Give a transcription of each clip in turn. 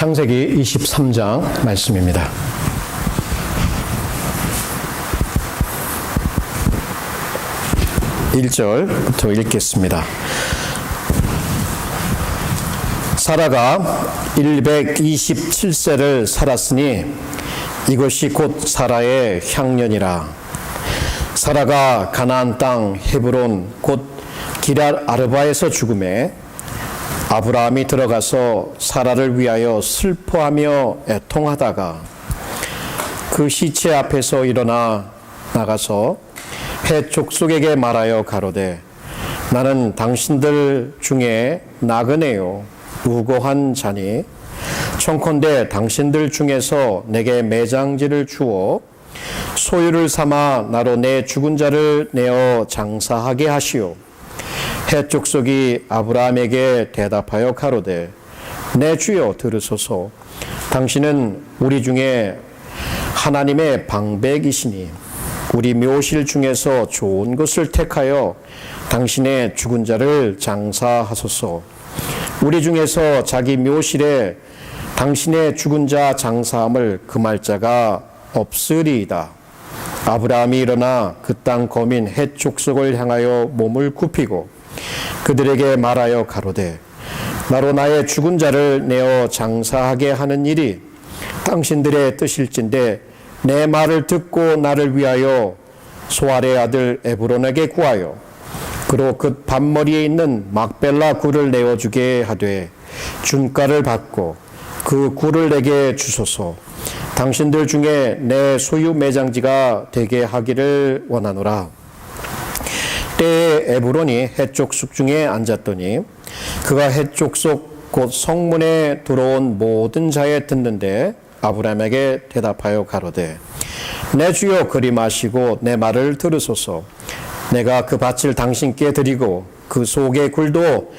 창세기 23장 말씀입니다. 1절부터 읽겠습니다. 사라가 127세를 살았으니 이것이 곧 사라의 향년이라. 사라가 가나안 땅 헤브론 곧 기럇 아르바에서 죽음에 아브라함이 들어가서 사라를 위하여 슬퍼하며 애통하다가 그 시체 앞에서 일어나 나가서 헷 족속에게 말하여 가로되 나는 당신들 중에 나그네요 우고한 자니 청컨대 당신들 중에서 내게 매장지를 주어 소유를 삼아 나로 내 죽은 자를 내어 장사하게 하시오. 헷 족속이 아브라함에게 대답하여 가로되 내 주여 들으소서. 당신은 우리 중에 하나님의 방백이시니 우리 묘실 중에서 좋은 것을 택하여 당신의 죽은 자를 장사하소서. 우리 중에서 자기 묘실에 당신의 죽은 자 장사함을 금할 자가 없으리이다. 아브라함이 일어나 그 땅 거민 헷 족속을 향하여 몸을 굽히고 그들에게 말하여 가로되 나로 나의 죽은 자를 내어 장사하게 하는 일이 당신들의 뜻일진데 내 말을 듣고 나를 위하여 소알의 아들 에브론에게 구하여 그로 그 밭머리에 있는 막벨라 굴을 내어주게 하되 준가를 받고 그 굴을 내게 주소서. 당신들 중에 내 소유 매장지가 되게 하기를 원하노라. 때에 에브론이 헷 족속 중에 앉았더니 그가 헷 족속 곧 성문에 들어온 모든 자에 듣는데 아브라함에게 대답하여 가로되 내 주여 그리 마시고 내 말을 들으소서. 내가 그 밭을 당신께 드리고 그 속의 굴도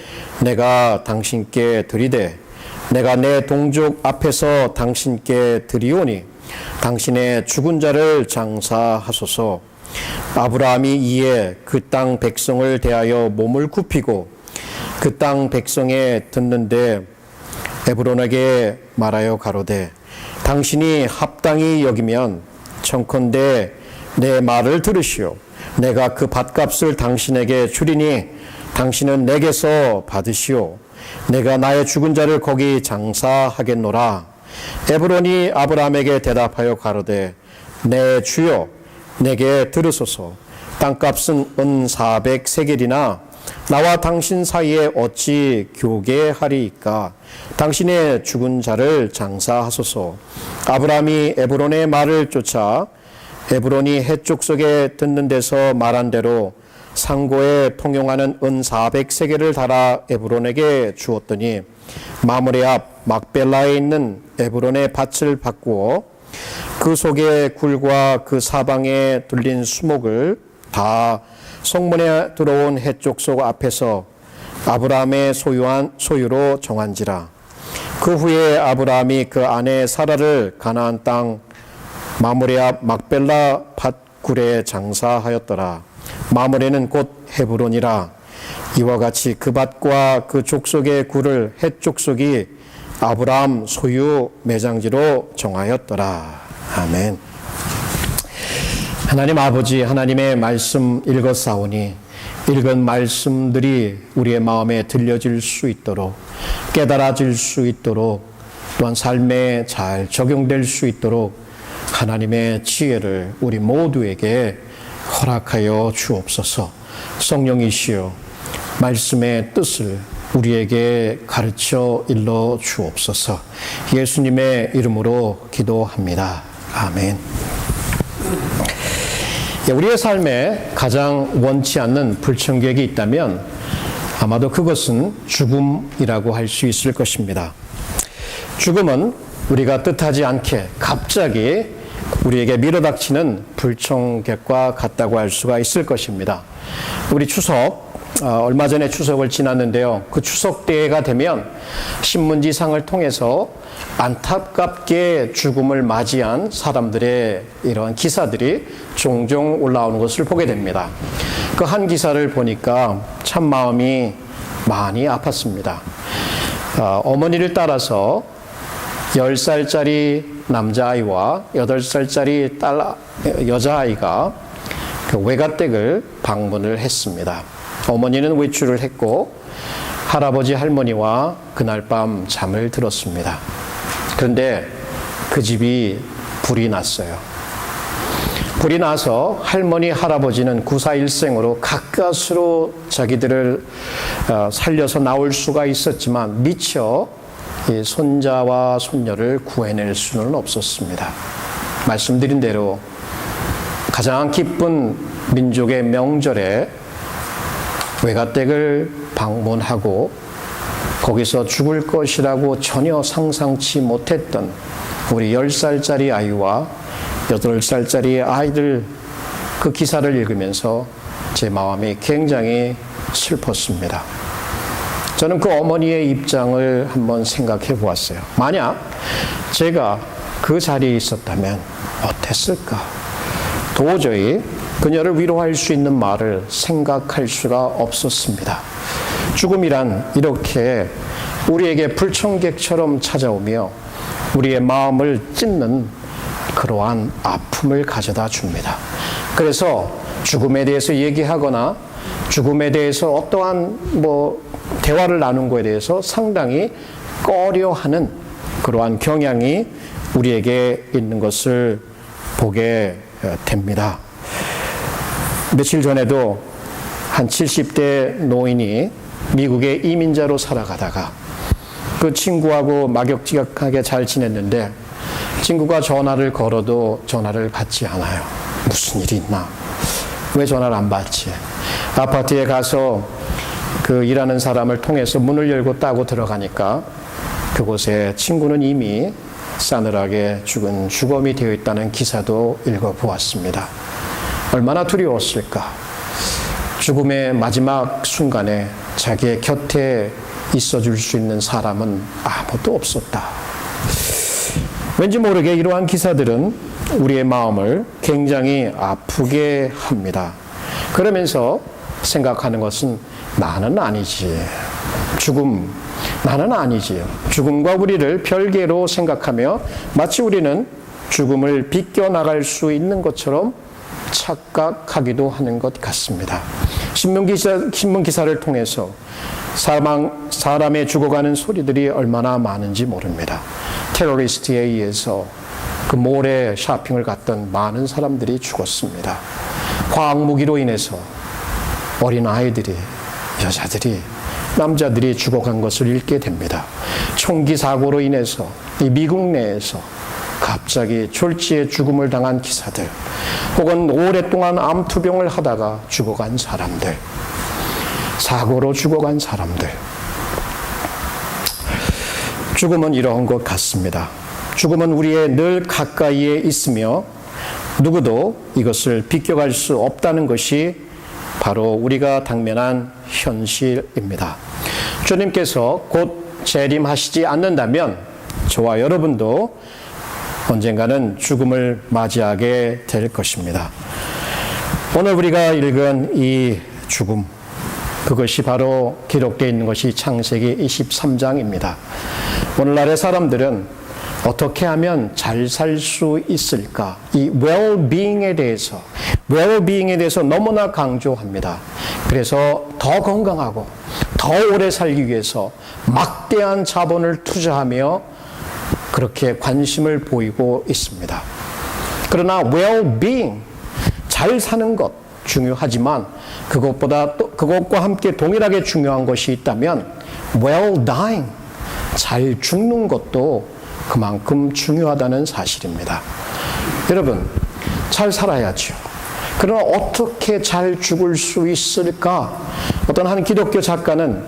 내가 당신께 드리되 내가 내 동족 앞에서 당신께 드리오니 당신의 죽은 자를 장사하소서. 아브라함이 이에 그 땅 백성을 대하여 몸을 굽히고 그 땅 백성에 듣는데 에브론에게 말하여 가로되 당신이 합당히 여기면 청컨대 내 말을 들으시오. 내가 그 밭값을 당신에게 주리니 당신은 내게서 받으시오. 내가 나의 죽은 자를 거기 장사하겠노라. 에브론이 아브라함에게 대답하여 가로되 내 주여 내게 들으소서. 땅값은 은 400세겔이나 나와 당신 사이에 어찌 교계하리이까. 당신의 죽은 자를 장사하소서. 아브라함이 에브론의 말을 쫓아 에브론이 헷 족속에 듣는 데서 말한 대로 상고에 통용하는 은 400세겔을 달아 에브론에게 주었더니 마므레 앞 막벨라에 있는 에브론의 밭을 바꾸어 그 속의 굴과 그 사방에 둘린 수목을 다 성문에 들어온 헷 족속 앞에서 아브라함의 소유로 정한지라. 그 후에 아브라함이 그 아내 사라를 가나안 땅 마므레 앞 막벨라 밭굴에 장사하였더라. 마므레는 곧 헤브론이라. 이와 같이 그 밭과 그 족속의 굴을 헷 족속이 아브라함 소유 매장지로 정하였더라. 아멘. 하나님 아버지, 하나님의 말씀 읽었사오니 읽은 말씀들이 우리의 마음에 들려질 수 있도록 깨달아질 수 있도록 또한 삶에 잘 적용될 수 있도록 하나님의 지혜를 우리 모두에게 허락하여 주옵소서. 성령이시여 말씀의 뜻을 우리에게 가르쳐 일러 주옵소서. 예수님의 이름으로 기도합니다. 아멘. 우리의 삶에 가장 원치 않는 불청객이 있다면 아마도 그것은 죽음이라고 할 수 있을 것입니다. 죽음은 우리가 뜻하지 않게 갑자기 우리에게 밀어닥치는 불청객과 같다고 할 수가 있을 것입니다. 우리 추석, 얼마 전에 추석을 지났는데요. 그 추석 때가 되면 신문지상을 통해서 안타깝게 죽음을 맞이한 사람들의 이러한 기사들이 종종 올라오는 것을 보게 됩니다. 그 한 기사를 보니까 참 마음이 많이 아팠습니다. 어머니를 따라서 10살짜리 남자아이와 8살짜리 여자아이가 그 외가댁을 방문을 했습니다. 어머니는 외출을 했고 할아버지 할머니와 그날 밤 잠을 들었습니다. 그런데 그 집이 불이 났어요. 불이 나서 할머니 할아버지는 구사일생으로 가까스로 자기들을 살려서 나올 수가 있었지만 미처 손자와 손녀를 구해낼 수는 없었습니다. 말씀드린 대로 가장 기쁜 민족의 명절에 외가댁을 방문하고 거기서 죽을 것이라고 전혀 상상치 못했던 우리 10살짜리 아이와 8살짜리 아이들 그 기사를 읽으면서 제 마음이 굉장히 슬펐습니다. 저는 그 어머니의 입장을 한번 생각해 보았어요. 만약 제가 그 자리에 있었다면 어땠을까? 도저히 그녀를 위로할 수 있는 말을 생각할 수가 없었습니다. 죽음이란 이렇게 우리에게 불청객처럼 찾아오며 우리의 마음을 찢는 그러한 아픔을 가져다 줍니다. 그래서 죽음에 대해서 얘기하거나 죽음에 대해서 어떠한 대화를 나눈 것에 대해서 상당히 꺼려하는 그러한 경향이 우리에게 있는 것을 보게 됩니다. 며칠 전에도 한 70대 노인이 미국의 이민자로 살아가다가 그 친구하고 막역지각하게 잘 지냈는데 친구가 전화를 걸어도 전화를 받지 않아요. 무슨 일이 있나? 왜 전화를 안 받지? 아파트에 가서 그 일하는 사람을 통해서 문을 열고 따고 들어가니까 그곳에 친구는 이미 싸늘하게 죽은 주검이 되어 있다는 기사도 읽어보았습니다. 얼마나 두려웠을까? 죽음의 마지막 순간에 자기의 곁에 있어줄 수 있는 사람은 아무도 없었다. 왠지 모르게 이러한 기사들은 우리의 마음을 굉장히 아프게 합니다. 그러면서 생각하는 것은 나는 아니지. 죽음, 나는 아니지. 죽음과 우리를 별개로 생각하며 마치 우리는 죽음을 비껴나갈 수 있는 것처럼 착각하기도 하는 것 같습니다. 신문 기사를 통해서 사람의 죽어가는 소리들이 얼마나 많은지 모릅니다. 테러리스트에 의해서 그 몰에 쇼핑을 갔던 많은 사람들이 죽었습니다. 과학무기로 인해서 어린 아이들이, 여자들이, 남자들이 죽어간 것을 읽게 됩니다. 총기 사고로 인해서 이 미국 내에서 갑자기 졸지에 죽음을 당한 기사들, 혹은 오랫동안 암투병을 하다가 죽어간 사람들, 사고로 죽어간 사람들. 죽음은 이러한 것 같습니다. 죽음은 우리의 늘 가까이에 있으며 누구도 이것을 비껴갈 수 없다는 것이 바로 우리가 당면한 현실입니다. 주님께서 곧 재림하시지 않는다면 저와 여러분도 언젠가는 죽음을 맞이하게 될 것입니다. 오늘 우리가 읽은 이 죽음, 그것이 바로 기록되어 있는 것이 창세기 23장입니다. 오늘날의 사람들은 어떻게 하면 잘 살 수 있을까? 이 well-being에 대해서 너무나 강조합니다. 그래서 더 건강하고 더 오래 살기 위해서 막대한 자본을 투자하며 그렇게 관심을 보이고 있습니다. 그러나 well-being, 잘 사는 것 중요하지만 그것과 함께 동일하게 중요한 것이 있다면 well-dying, 잘 죽는 것도 그만큼 중요하다는 사실입니다. 여러분, 잘 살아야죠. 그러나 어떻게 잘 죽을 수 있을까? 어떤 한 기독교 작가는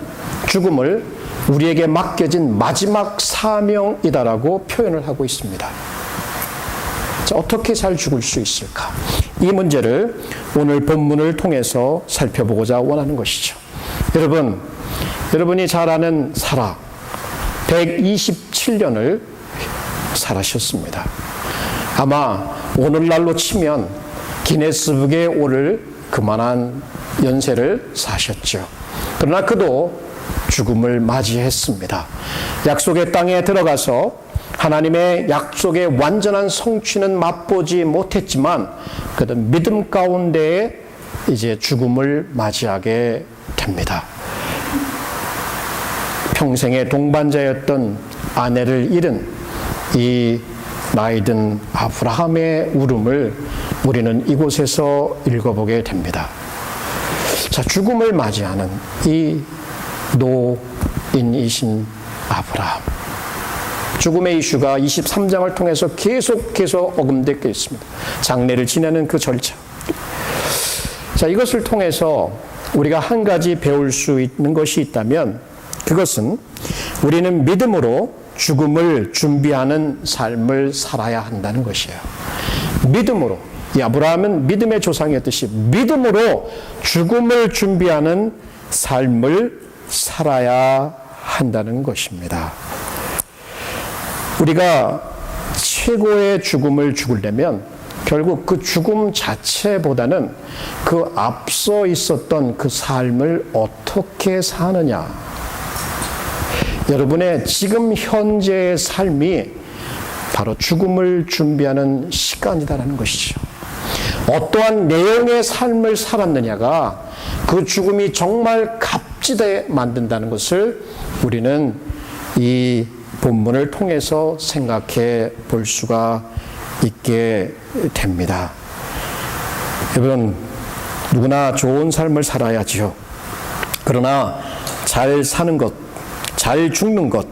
죽음을 우리에게 맡겨진 마지막 사명이다라고 표현을 하고 있습니다. 자, 어떻게 잘 죽을 수 있을까? 이 문제를 오늘 본문을 통해서 살펴보고자 원하는 것이죠. 여러분이 잘 아는 사라, 127년을 살아셨습니다. 아마 오늘날로 치면 기네스북에 오를 그만한 연세를 사셨죠. 그러나 그도 죽음을 맞이했습니다. 약속의 땅에 들어가서 하나님의 약속의 완전한 성취는 맛보지 못했지만 그래도 믿음 가운데에 이제 죽음을 맞이하게 됩니다. 평생의 동반자였던 아내를 잃은 이 나이든 아브라함의 울음을 우리는 이곳에서 읽어보게 됩니다. 자, 죽음을 맞이하는 이 노인이신 아브라함. 죽음의 이슈가 23장을 통해서 계속 언급되고 있습니다. 장례를 지내는 그 절차. 자, 이것을 통해서 우리가 한 가지 배울 수 있는 것이 있다면 그것은 우리는 믿음으로 죽음을 준비하는 삶을 살아야 한다는 것이에요. 믿음으로. 이 아브라함은 믿음의 조상이었듯이 믿음으로 죽음을 준비하는 삶을 살아야 한다는 것입니다. 우리가 최고의 죽음을 죽으려면 결국 그 죽음 자체보다는 그 앞서 있었던 그 삶을 어떻게 사느냐. 여러분의 지금 현재의 삶이 바로 죽음을 준비하는 시간이다라는 것이죠. 어떠한 내용의 삶을 살았느냐가 그 죽음이 정말 값지게 만든다는 것을 우리는 이 본문을 통해서 생각해 볼 수가 있게 됩니다. 여러분, 누구나 좋은 삶을 살아야지요. 그러나 잘 사는 것, 잘 죽는 것,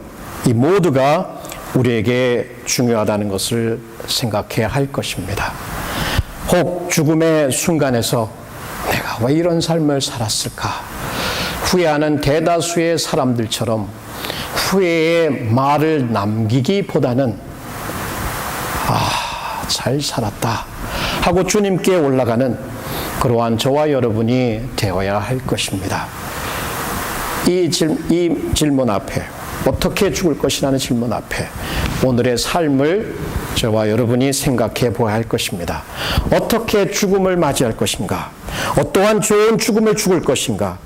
이 모두가 우리에게 중요하다는 것을 생각해야 할 것입니다. 혹 죽음의 순간에서 내가 왜 이런 삶을 살았을까? 후회하는 대다수의 사람들처럼 후회의 말을 남기기보다는 잘 살았다 하고 주님께 올라가는 그러한 저와 여러분이 되어야 할 것입니다. 이 질문 앞에, 어떻게 죽을 것이라는 질문 앞에 오늘의 삶을 저와 여러분이 생각해 보아야 할 것입니다. 어떻게 죽음을 맞이할 것인가? 어떠한 좋은 죽음을 죽을 것인가?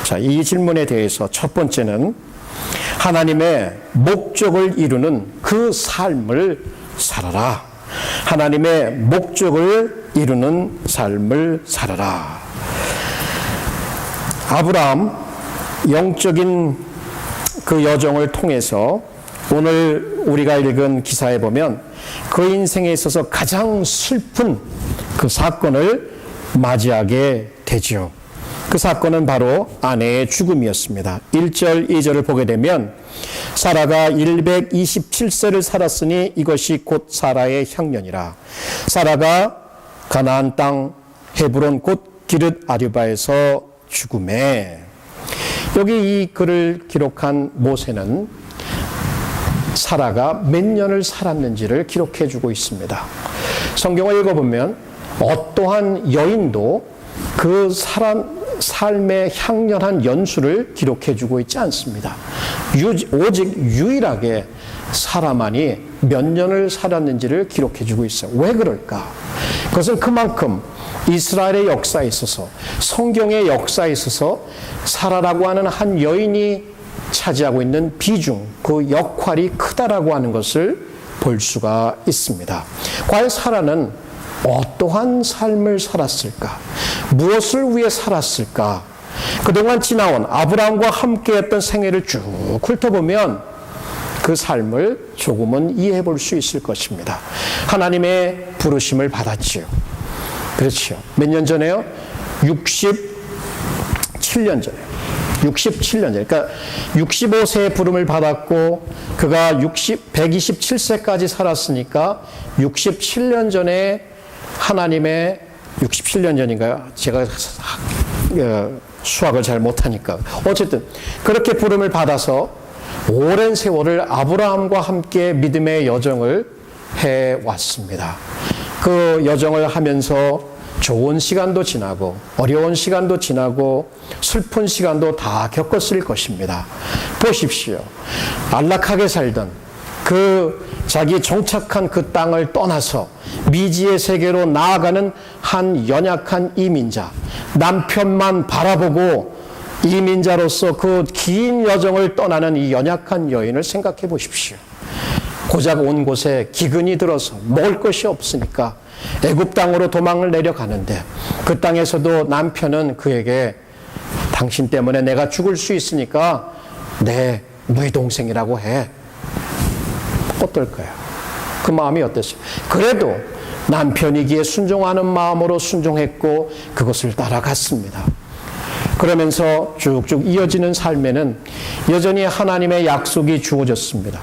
자, 이 질문에 대해서 첫 번째는 하나님의 목적을 이루는 그 삶을 살아라. 하나님의 목적을 이루는 삶을 살아라. 아브라함 영적인 그 여정을 통해서 오늘 우리가 읽은 기사에 보면 그 인생에 있어서 가장 슬픈 그 사건을 맞이하게 되죠. 그 사건은 바로 아내의 죽음이었습니다. 1절, 2절을 보게 되면 사라가 127세를 살았으니 이것이 곧 사라의 향년이라. 사라가 가나안 땅 헤브론 곧 기럇 아르바에서 죽음에. 여기 이 글을 기록한 모세는 사라가 몇 년을 살았는지를 기록해 주고 있습니다. 성경을 읽어보면 어떠한 여인도 그 삶의 향년한 연수를 기록해 주고 있지 않습니다. 오직 유일하게 사라만이 몇 년을 살았는지를 기록해 주고 있어요. 왜 그럴까? 그것은 그만큼 이스라엘의 역사에 있어서, 성경의 역사에 있어서 사라라고 하는 한 여인이 차지하고 있는 비중, 그 역할이 크다라고 하는 것을 볼 수가 있습니다. 과연 사라는 어떠한 삶을 살았을까? 무엇을 위해 살았을까? 그동안 지나온 아브라함과 함께했던 생애를 쭉 훑어보면 그 삶을 조금은 이해해 볼 수 있을 것입니다. 하나님의 부르심을 받았지요. 그렇죠. 몇 년 전에요? 67년 전에. 67년 전에. 그러니까 65세의 부름을 받았고 그가 127세까지 살았으니까 67년 전에 하나님의 67년 전인가요? 제가 수학을 잘 못하니까. 어쨌든 그렇게 부름을 받아서 오랜 세월을 아브라함과 함께 믿음의 여정을 해왔습니다. 그 여정을 하면서 좋은 시간도 지나고 어려운 시간도 지나고 슬픈 시간도 다 겪었을 것입니다. 보십시오. 안락하게 살던 그 자기 정착한 그 땅을 떠나서 미지의 세계로 나아가는 한 연약한 이민자, 남편만 바라보고 이민자로서 그 긴 여정을 떠나는 이 연약한 여인을 생각해 보십시오. 고작 온 곳에 기근이 들어서 먹을 것이 없으니까 애굽 땅으로 도망을 내려가는데 그 땅에서도 남편은 그에게 당신 때문에 내가 죽을 수 있으니까 너희 동생이라고 해. 어떨까요? 그 마음이 어땠어요? 그래도 남편이기에 순종하는 마음으로 순종했고 그것을 따라갔습니다. 그러면서 쭉쭉 이어지는 삶에는 여전히 하나님의 약속이 주어졌습니다.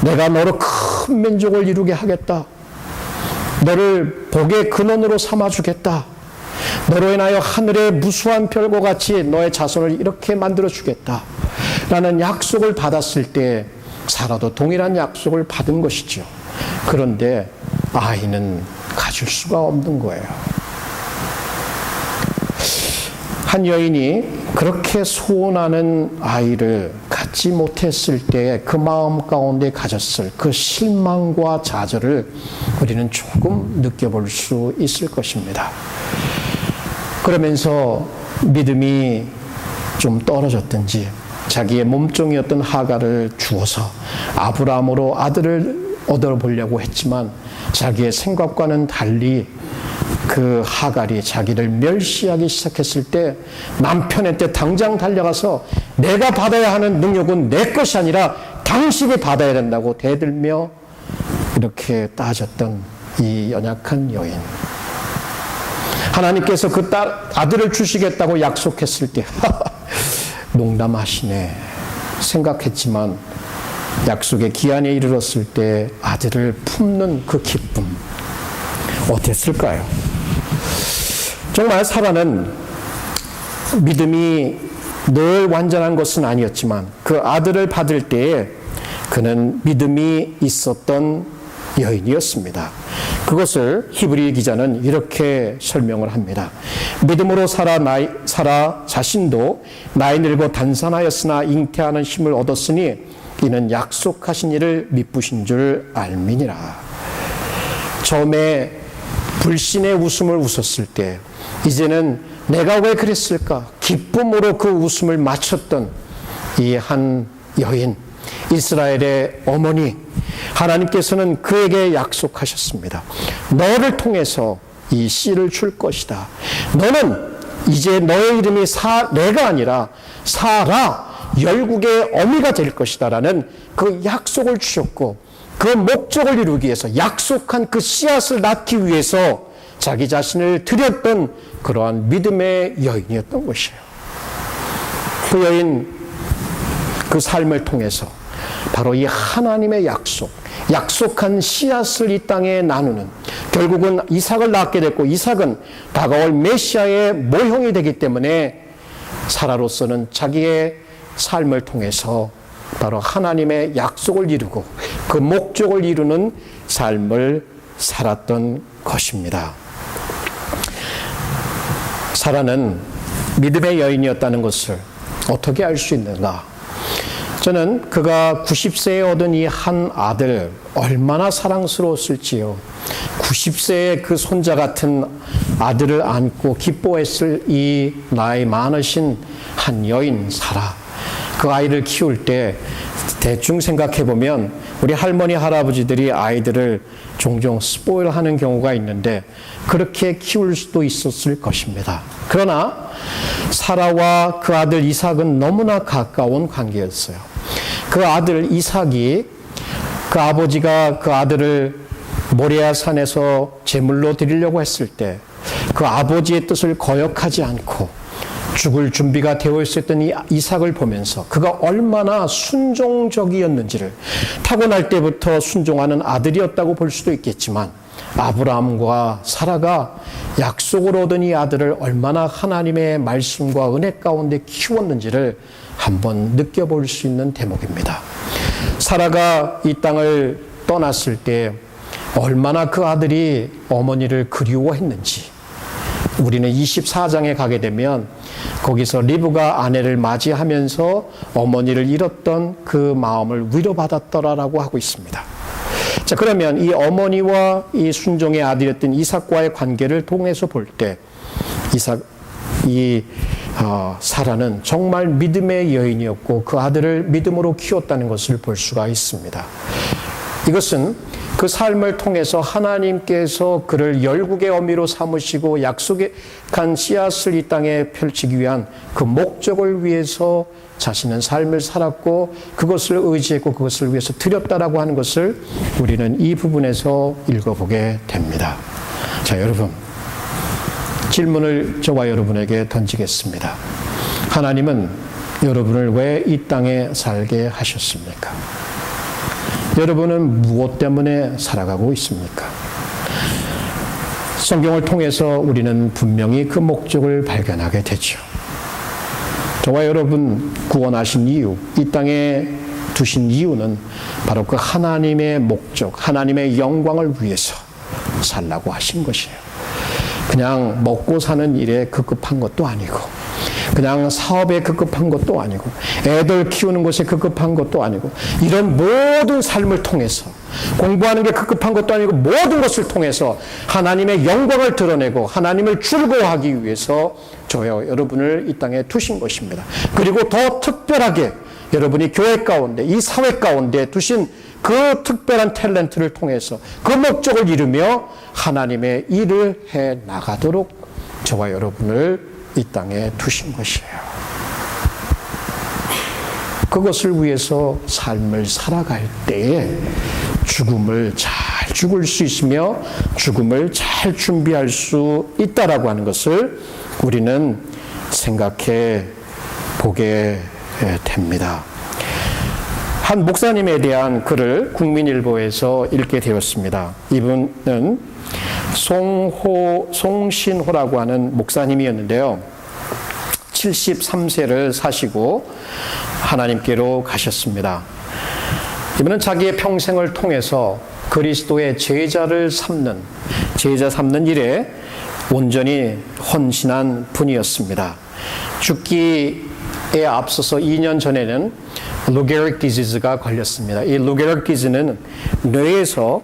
내가 너로 큰 민족을 이루게 하겠다. 너를 복의 근원으로 삼아주겠다. 너로 인하여 하늘의 무수한 별과 같이 너의 자손을 이렇게 만들어주겠다. 라는 약속을 받았을 때 사라도 동일한 약속을 받은 것이죠. 그런데 아이는 가질 수가 없는 거예요. 한 여인이 그렇게 소원하는 아이를 갖지 못했을 때 그 마음 가운데 가졌을 그 실망과 좌절을 우리는 조금 느껴볼 수 있을 것입니다. 그러면서 믿음이 좀 떨어졌든지 자기의 몸종이었던 하갈을 주어서 아브라함으로 아들을 얻어보려고 했지만 자기의 생각과는 달리 그 하갈이 자기를 멸시하기 시작했을 때 남편한테 당장 달려가서 내가 받아야 하는 능력은 내 것이 아니라 당신이 받아야 된다고 대들며 이렇게 따졌던 이 연약한 여인. 하나님께서 그 아들을 주시겠다고 약속했을 때 농담하시네 생각했지만 약속의 기한에 이르렀을 때 아들을 품는 그 기쁨 어땠을까요? 정말 사라는 믿음이 늘 완전한 것은 아니었지만 그 아들을 받을 때에 그는 믿음이 있었던 여인이었습니다. 그것을 히브리 기자는 이렇게 설명을 합니다. 믿음으로 사라 자신도 나이 늙어 단산하였으나 잉태하는 힘을 얻었으니 이는 약속하신 이를 미쁘신 줄 알미니라. 처음에 불신의 웃음을 웃었을 때 이제는 내가 왜 그랬을까? 기쁨으로 그 웃음을 맞췄던 이 한 여인, 이스라엘의 어머니, 하나님께서는 그에게 약속하셨습니다. 너를 통해서 이 씨를 줄 것이다. 너는 이제 너의 이름이 내가 아니라 사라, 열국의 어미가 될 것이다 라는 그 약속을 주셨고 그 목적을 이루기 위해서 약속한 그 씨앗을 낳기 위해서 자기 자신을 드렸던 그러한 믿음의 여인이었던 것이에요. 그 여인, 그 삶을 통해서 바로 이 하나님의 약속한 씨앗을 이 땅에 나누는, 결국은 이삭을 낳게 됐고 이삭은 다가올 메시아의 모형이 되기 때문에 사라로서는 자기의 삶을 통해서 바로 하나님의 약속을 이루고 그 목적을 이루는 삶을 살았던 것입니다. 사라는 믿음의 여인이었다는 것을 어떻게 알 수 있는가? 저는 그가 90세에 얻은 이 한 아들 얼마나 사랑스러웠을지요. 90세의 그 손자 같은 아들을 안고 기뻐했을 이 나이 많으신 한 여인 사라. 그 아이를 키울 때 대충 생각해 보면 우리 할머니 할아버지들이 아이들을 종종 스포일하는 경우가 있는데 그렇게 키울 수도 있었을 것입니다. 그러나 사라와 그 아들 이삭은 너무나 가까운 관계였어요. 그 아들 이삭이 그 아버지가 그 아들을 모리아 산에서 제물로 드리려고 했을 때 그 아버지의 뜻을 거역하지 않고 죽을 준비가 되어 있었던 이 이삭을 보면서 그가 얼마나 순종적이었는지를, 타고날 때부터 순종하는 아들이었다고 볼 수도 있겠지만 아브라함과 사라가 약속으로 얻은 이 아들을 얼마나 하나님의 말씀과 은혜 가운데 키웠는지를 한번 느껴볼 수 있는 대목입니다. 사라가 이 땅을 떠났을 때 얼마나 그 아들이 어머니를 그리워했는지 우리는 24장에 가게 되면 거기서 리브가 아내를 맞이하면서 어머니를 잃었던 그 마음을 위로받았더라라고 하고 있습니다. 자, 그러면 이 어머니와 이 순종의 아들이었던 이삭과의 관계를 통해서 볼 때 이 사라는 정말 믿음의 여인이었고 그 아들을 믿음으로 키웠다는 것을 볼 수가 있습니다. 이것은 그 삶을 통해서 하나님께서 그를 열국의 어미로 삼으시고 약속한 씨앗을 이 땅에 펼치기 위한 그 목적을 위해서 자신은 삶을 살았고 그것을 의지했고 그것을 위해서 드렸다라고 하는 것을 우리는 이 부분에서 읽어보게 됩니다. 자, 여러분, 질문을 저와 여러분에게 던지겠습니다. 하나님은 여러분을 왜 이 땅에 살게 하셨습니까? 여러분은 무엇 때문에 살아가고 있습니까? 성경을 통해서 우리는 분명히 그 목적을 발견하게 되죠. 저와 여러분 구원하신 이유, 이 땅에 두신 이유는 바로 그 하나님의 목적, 하나님의 영광을 위해서 살라고 하신 것이에요. 그냥 먹고 사는 일에 급급한 것도 아니고 그냥 사업에 급급한 것도 아니고 애들 키우는 것에 급급한 것도 아니고 이런 모든 삶을 통해서 공부하는 게 급급한 것도 아니고 모든 것을 통해서 하나님의 영광을 드러내고 하나님을 즐거워하기 위해서 저와 여러분을 이 땅에 두신 것입니다. 그리고 더 특별하게 여러분이 교회 가운데 이 사회 가운데 두신 그 특별한 탤런트를 통해서 그 목적을 이루며 하나님의 일을 해 나가도록 저와 여러분을 이 땅에 두신 것이에요. 그것을 위해서 삶을 살아갈 때에 죽음을 잘 죽을 수 있으며 죽음을 잘 준비할 수 있다라고 하는 것을 우리는 생각해 보게 됩니다. 한 목사님에 대한 글을 국민일보에서 읽게 되었습니다. 이분은 송신호라고 하는 목사님이었는데요. 73세를 사시고 하나님께로 가셨습니다. 이분은 자기의 평생을 통해서 그리스도의 제자 삼는 일에 온전히 헌신한 분이었습니다. 죽기에 앞서서 2년 전에는 Lou Gehrig disease가 걸렸습니다. 이 Lou Gehrig disease는 뇌에서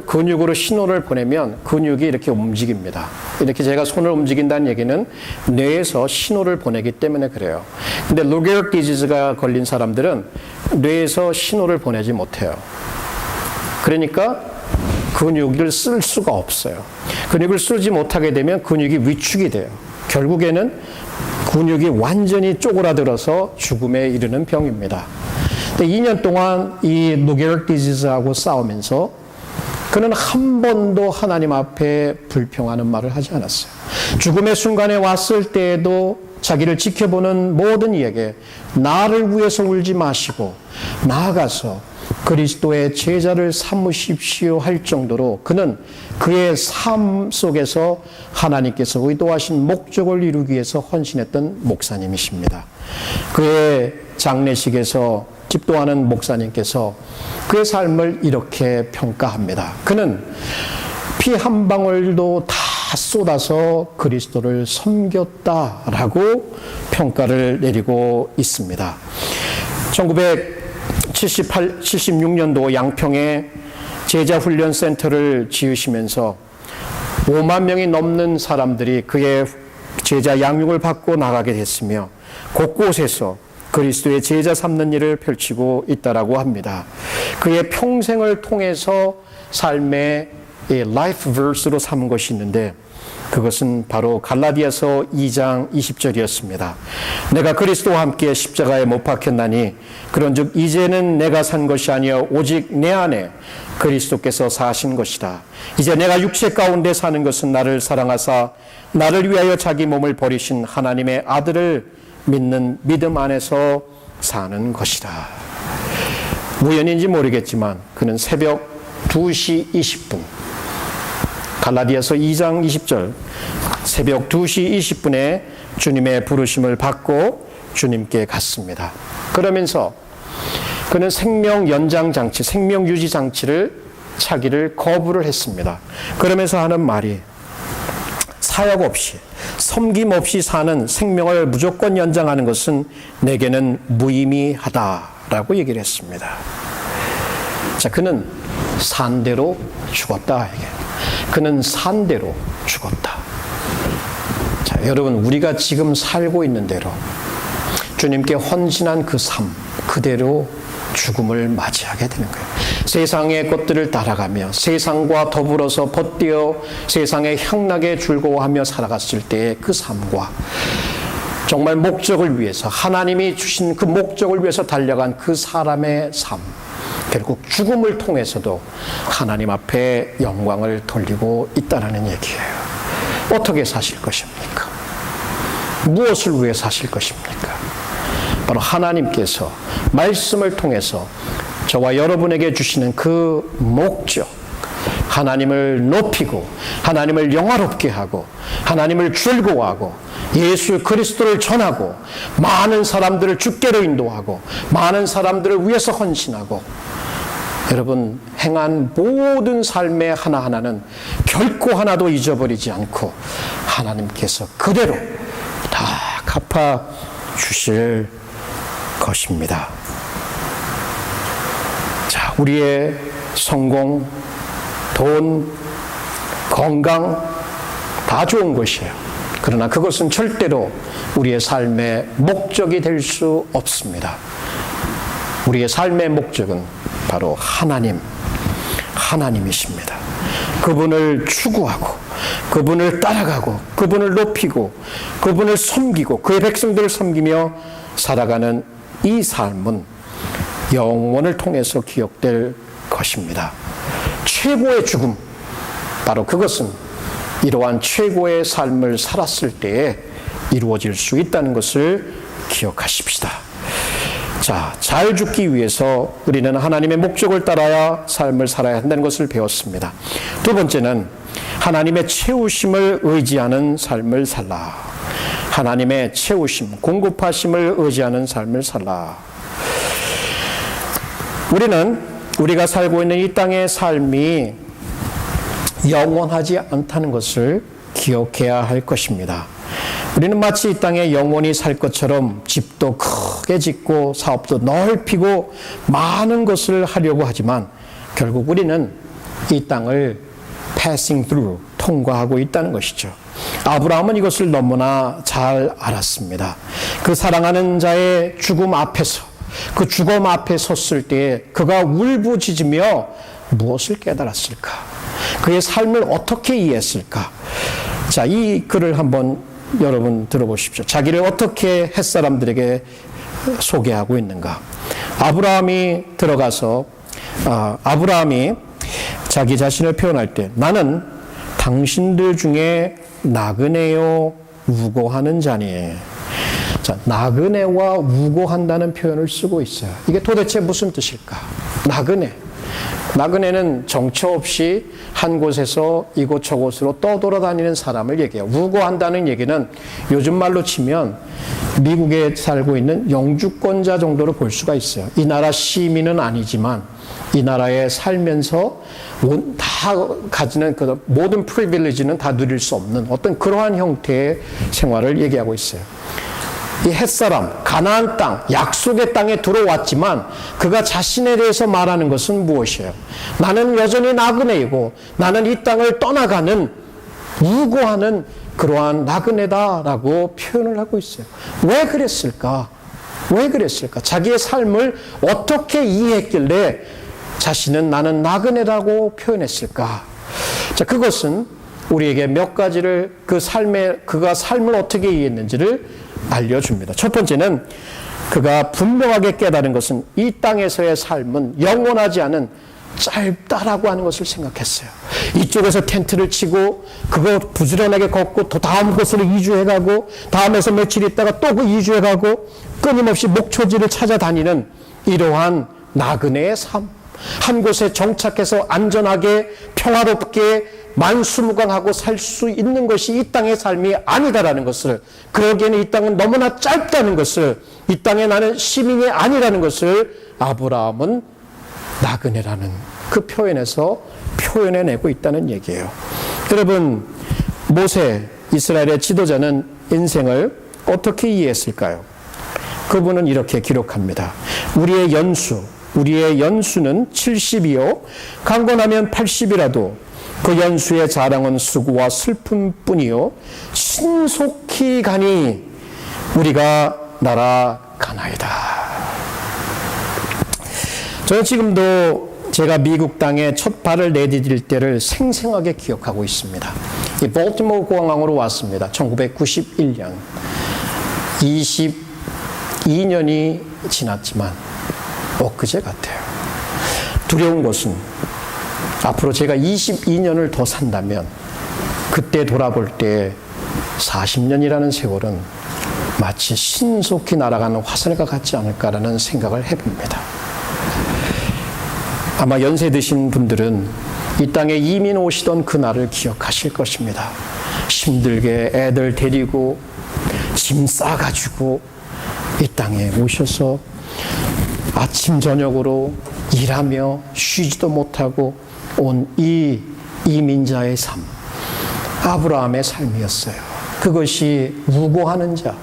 근육으로 신호를 보내면 근육이 이렇게 움직입니다. 이렇게 제가 손을 움직인다는 얘기는 뇌에서 신호를 보내기 때문에 그래요. 근데 Lou Gehrig disease가 걸린 사람들은 뇌에서 신호를 보내지 못해요. 그러니까 근육을 쓸 수가 없어요. 근육을 쓰지 못하게 되면 근육이 위축이 돼요. 결국에는 근육이 완전히 쪼그라들어서 죽음에 이르는 병입니다. 근데 2년 동안 이 Lou Gehrig disease하고 싸우면서 그는 한 번도 하나님 앞에 불평하는 말을 하지 않았어요. 죽음의 순간에 왔을 때에도 자기를 지켜보는 모든 이에게 나를 위해서 울지 마시고 나아가서 그리스도의 제자를 삼으십시오 할 정도로 그는 그의 삶 속에서 하나님께서 의도하신 목적을 이루기 위해서 헌신했던 목사님이십니다. 그의 장례식에서 집도하는 목사님께서 그의 삶을 이렇게 평가합니다. 그는 피 한 방울도 다 쏟아서 그리스도를 섬겼다라고 평가를 내리고 있습니다. 1976년도 양평에 제자훈련센터를 지으시면서 5만 명이 넘는 사람들이 그의 제자 양육을 받고 나가게 됐으며 곳곳에서 그리스도의 제자 삼는 일을 펼치고 있다라고 합니다. 그의 평생을 통해서 삶의 라이프 버스로 삼은 것이 있는데 그것은 바로 갈라디아서 2장 20절이었습니다. 내가 그리스도와 함께 십자가에 못 박혔나니 그런즉 이제는 내가 산 것이 아니여 오직 내 안에 그리스도께서 사신 것이다. 이제 내가 육체 가운데 사는 것은 나를 사랑하사 나를 위하여 자기 몸을 버리신 하나님의 아들을 믿는 믿음 안에서 사는 것이다. 우연인지 모르겠지만 그는 새벽 2시 20분 갈라디아서 2장 20절 새벽 2시 20분에 주님의 부르심을 받고 주님께 갔습니다. 그러면서 그는 생명 연장 장치, 생명 유지 장치를 차기를 거부를 했습니다. 그러면서 하는 말이 사역 없이 섬김 없이 사는 생명을 무조건 연장하는 것은 내게는 무의미하다라고 얘기를 했습니다. 자, 그는 산대로 죽었다. 그는 산대로 죽었다. 자, 여러분, 우리가 지금 살고 있는 대로 주님께 헌신한 그 삶 그대로 죽음을 맞이하게 되는 거예요. 세상의 것들을 따라가며 세상과 더불어서 벗뛰어 세상의 향락에 즐거워하며 살아갔을 때의 그 삶과 정말 목적을 위해서 하나님이 주신 그 목적을 위해서 달려간 그 사람의 삶, 결국 죽음을 통해서도 하나님 앞에 영광을 돌리고 있다는 얘기예요. 어떻게 사실 것입니까? 무엇을 위해 사실 것입니까? 바로 하나님께서 말씀을 통해서 저와 여러분에게 주시는 그 목적, 하나님을 높이고 하나님을 영화롭게 하고 하나님을 즐거워하고 예수 그리스도를 전하고 많은 사람들을 주께로 인도하고 많은 사람들을 위해서 헌신하고, 여러분 행한 모든 삶의 하나하나는 결코 하나도 잊어버리지 않고 하나님께서 그대로 다 갚아 주실 것입니다. 자, 우리의 성공, 돈, 건강 다 좋은 것이에요. 그러나 그것은 절대로 우리의 삶의 목적이 될 수 없습니다. 우리의 삶의 목적은 바로 하나님이십니다. 그분을 추구하고 그분을 따라가고 그분을 높이고 그분을 섬기고 그의 백성들을 섬기며 살아가는 이 삶은 영원을 통해서 기억될 것입니다. 최고의 죽음, 바로 그것은 이러한 최고의 삶을 살았을 때에 이루어질 수 있다는 것을 기억하십시다. 자, 잘 죽기 위해서 우리는 하나님의 목적을 따라야 삶을 살아야 한다는 것을 배웠습니다. 두 번째는 하나님의 채우심을 의지하는 삶을 살라. 하나님의 채우심, 공급하심을 의지하는 삶을 살라. 우리가 살고 있는 이 땅의 삶이 영원하지 않다는 것을 기억해야 할 것입니다. 우리는 마치 이 땅에 영원히 살 것처럼 집도 크게 짓고 사업도 넓히고 많은 것을 하려고 하지만 결국 우리는 이 땅을 passing through, 통과하고 있다는 것이죠. 아브라함은 이것을 너무나 잘 알았습니다. 그 사랑하는 자의 죽음 앞에서, 그 죽음 앞에 섰을 때에 그가 울부짖으며 무엇을 깨달았을까? 그의 삶을 어떻게 이해했을까? 자, 이 글을 한번 여러분 들어보십시오. 자기를 어떻게 햇사람들에게 소개하고 있는가? 아브라함이 들어가서 아브라함이 자기 자신을 표현할 때, 나는 당신들 중에 나그네요 우고하는 자니. 자, 나그네와 우고한다는 표현을 쓰고 있어요. 이게 도대체 무슨 뜻일까? 나그네는 정처 없이 한 곳에서 이곳저곳으로 떠돌아다니는 사람을 얘기해요. 우고한다는 얘기는 요즘 말로 치면 미국에 살고 있는 영주권자 정도로 볼 수가 있어요. 이 나라 시민은 아니지만 이 나라에 살면서 다 가지는 그 모든 프리빌리지는 다 누릴 수 없는 어떤 그러한 형태의 생활을 얘기하고 있어요. 이 햇사람, 가나안 땅, 약속의 땅에 들어왔지만 그가 자신에 대해서 말하는 것은 무엇이에요? 나는 여전히 나그네이고 나는 이 땅을 떠나가는 우고하는 그러한 나그네다라고 표현을 하고 있어요. 왜 그랬을까? 자기의 삶을 어떻게 이해했길래 자신은 나는 나그네라고 표현했을까? 자, 그것은 우리에게 몇 가지를 그가 삶을 어떻게 이해했는지를 알려줍니다. 첫 번째는 그가 분명하게 깨달은 것은 이 땅에서의 삶은 영원하지 않은 짧다라고 하는 것을 생각했어요. 이쪽에서 텐트를 치고 그거 부지런하게 걷고 또 다음 곳으로 이주해가고 다음에서 며칠 있다가 또 그 이주해가고 끊임없이 목초지를 찾아다니는 이러한 나그네의 삶, 한 곳에 정착해서 안전하게 평화롭게 만수무강하고 살 수 있는 것이 이 땅의 삶이 아니다라는 것을, 그러기에는 이 땅은 너무나 짧다는 것을, 이 땅에 나는 시민이 아니라는 것을 아브라함은 나그네라는 그 표현에서 표현해내고 있다는 얘기예요. 여러분, 모세, 이스라엘의 지도자는 인생을 어떻게 이해했을까요? 그분은 이렇게 기록합니다. 우리의 연수는 70이요 강건하면 80이라도 그 연수의 자랑은 수고와 슬픔뿐이요 신속히 가니 우리가 날아가나이다. 저는 지금도 제가 미국 땅에 첫 발을 내디딜 때를 생생하게 기억하고 있습니다. 이 볼티모어 공항으로 왔습니다. 1991년. 22년이 지났지만 엊그제 같아요. 두려운 것은 앞으로 제가 22년을 더 산다면 그때 돌아볼 때 40년이라는 세월은 마치 신속히 날아가는 화살과 같지 않을까라는 생각을 해봅니다. 아마 연세 드신 분들은 이 땅에 이민 오시던 그날을 기억하실 것입니다. 힘들게 애들 데리고 짐 싸가지고 이 땅에 오셔서 아침 저녁으로 일하며 쉬지도 못하고 온 이 이민자의 삶, 아브라함의 삶이었어요. 그것이 우고하는 자,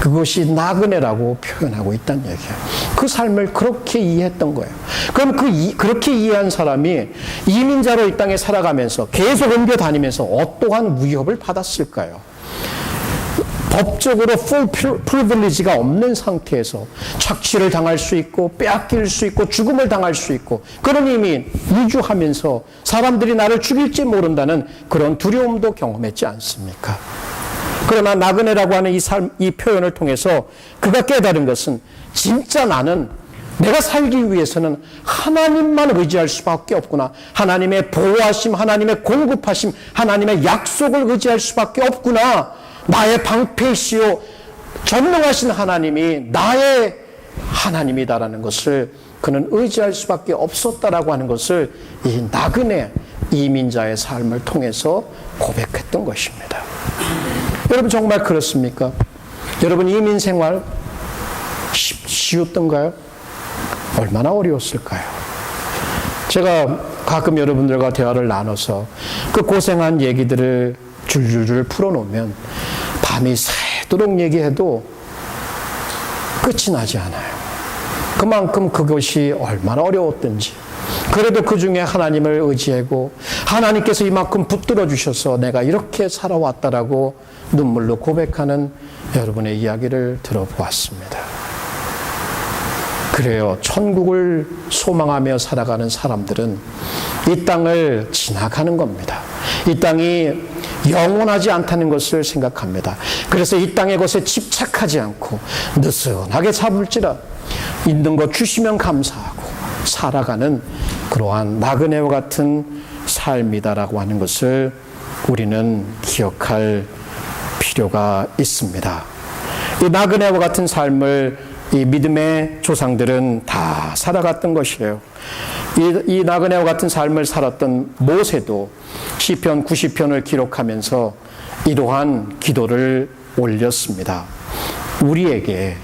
그것이 나그네라고 표현하고 있다는 얘기예요. 그 삶을 그렇게 이해했던 거예요. 그럼 그렇게 이해한 사람이 이민자로 이 땅에 살아가면서 계속 옮겨 다니면서 어떠한 위협을 받았을까요? 법적으로 full privilege가 없는 상태에서 착취를 당할 수 있고 빼앗길 수 있고 죽음을 당할 수 있고 그런 이미 이주하면서 사람들이 나를 죽일지 모른다는 그런 두려움도 경험했지 않습니까? 그러나 나그네라고 하는 이 표현을 통해서 그가 깨달은 것은 진짜 나는 내가 살기 위해서는 하나님만 의지할 수밖에 없구나. 하나님의 보호하심, 하나님의 공급하심, 하나님의 약속을 의지할 수밖에 없구나. 나의 방패이시오 전능하신 하나님이 나의 하나님이다라는 것을 그는 의지할 수밖에 없었다라고 하는 것을 이 나그네 이민자의 삶을 통해서 고백했던 것입니다. 여러분 정말 그렇습니까? 여러분 이민 생활 쉬웠던가요? 얼마나 어려웠을까요? 제가 가끔 여러분들과 대화를 나눠서 그 고생한 얘기들을 줄줄줄 풀어놓으면 밤이 새도록 얘기해도 끝이 나지 않아요. 그만큼 그것이 얼마나 어려웠던지. 그래도 그 중에 하나님을 의지하고 하나님께서 이만큼 붙들어 주셔서 내가 이렇게 살아왔다라고 눈물로 고백하는 여러분의 이야기를 들어보았습니다. 그래요. 천국을 소망하며 살아가는 사람들은 이 땅을 지나가는 겁니다. 이 땅이 영원하지 않다는 것을 생각합니다. 그래서 이 땅의 것에 집착하지 않고 느슨하게 잡을지라 있는 것 주시면 감사하고 살아가는 그러한 나그네와 같은 삶이다라고 하는 것을 우리는 기억할 필요가 있습니다. 이 나그네와 같은 삶을 이 믿음의 조상들은 다 살아갔던 것이에요. 이 나그네와 같은 삶을 살았던 모세도 시편 90편을 기록하면서 이러한 기도를 올렸습니다. 우리에게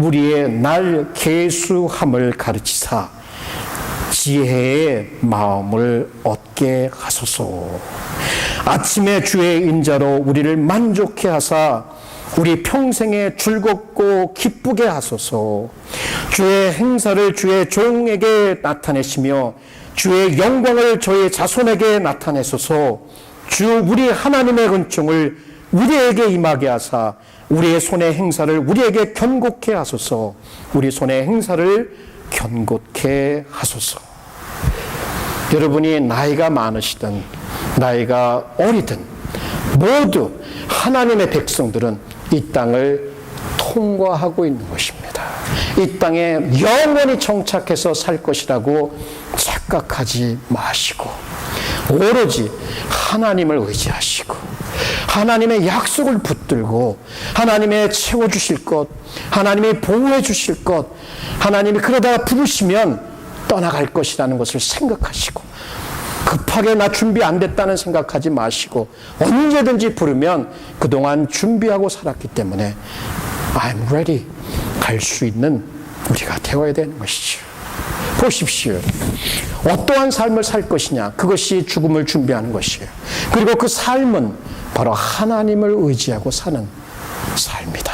우리의 날 계수함을 가르치사 지혜의 마음을 얻게 하소서. 아침에 주의 인자로 우리를 만족해 하사 우리 평생에 즐겁고 기쁘게 하소서. 주의 행사를 주의 종에게 나타내시며 주의 영광을 저의 자손에게 나타내소서. 주 우리 하나님의 은총을 우리에게 임하게 하사 우리의 손의 행사를 우리에게 견고케 하소서. 우리 손의 행사를 견고케 하소서. 여러분이 나이가 많으시든 나이가 어리든 모두 하나님의 백성들은 이 땅을 통과하고 있는 것입니다. 이 땅에 영원히 정착해서 살 것이라고 착각하지 마시고 오로지 하나님을 의지하시고 하나님의 약속을 붙들고 하나님의 채워주실 것, 하나님이 보호해 주실 것, 하나님이 그러다가 부르시면 떠나갈 것이라는 것을 생각하시고 급하게 나 준비 안 됐다는 생각하지 마시고 언제든지 부르면 그동안 준비하고 살았기 때문에 I'm ready 갈 수 있는 우리가 되어야 되는 것이죠. 보십시오. 어떠한 삶을 살 것이냐, 그것이 죽음을 준비하는 것이에요. 그리고 그 삶은 바로 하나님을 의지하고 사는 삶이다.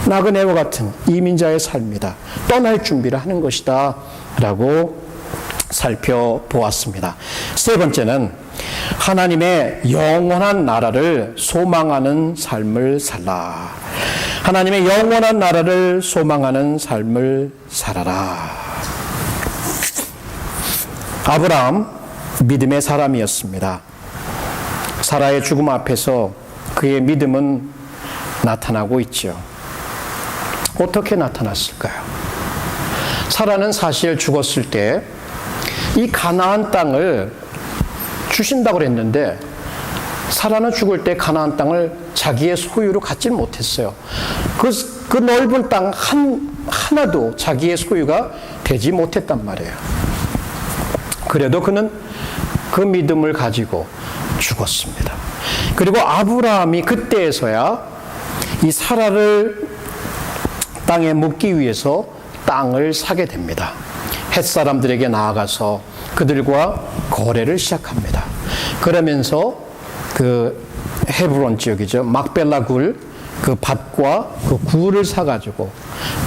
나그네와 같은 이민자의 삶이다. 떠날 준비를 하는 것이다 라고 살펴보았습니다. 세 번째는 하나님의 영원한 나라를 소망하는 삶을 살라. 하나님의 영원한 나라를 소망하는 삶을 살아라. 아브라함 믿음의 사람이었습니다. 사라의 죽음 앞에서 그의 믿음은 나타나고 있죠. 어떻게 나타났을까요? 사라는 사실 죽었을 때 이 가나안 땅을 주신다고 그랬는데 사라는 죽을 때 가나안 땅을 자기의 소유로 갖지 못했어요. 그 넓은 땅 하나도 자기의 소유가 되지 못했단 말이에요. 그래도 그는 그 믿음을 가지고 죽었습니다. 그리고 아브라함이 그때에서야 이 사라를 땅에 묻기 위해서 땅을 사게 됩니다. 햇사람들에게 나아가서 그들과 거래를 시작합니다. 그러면서 그 헤브론 지역이죠. 막벨라 굴, 그 밭과 그 굴을 사가지고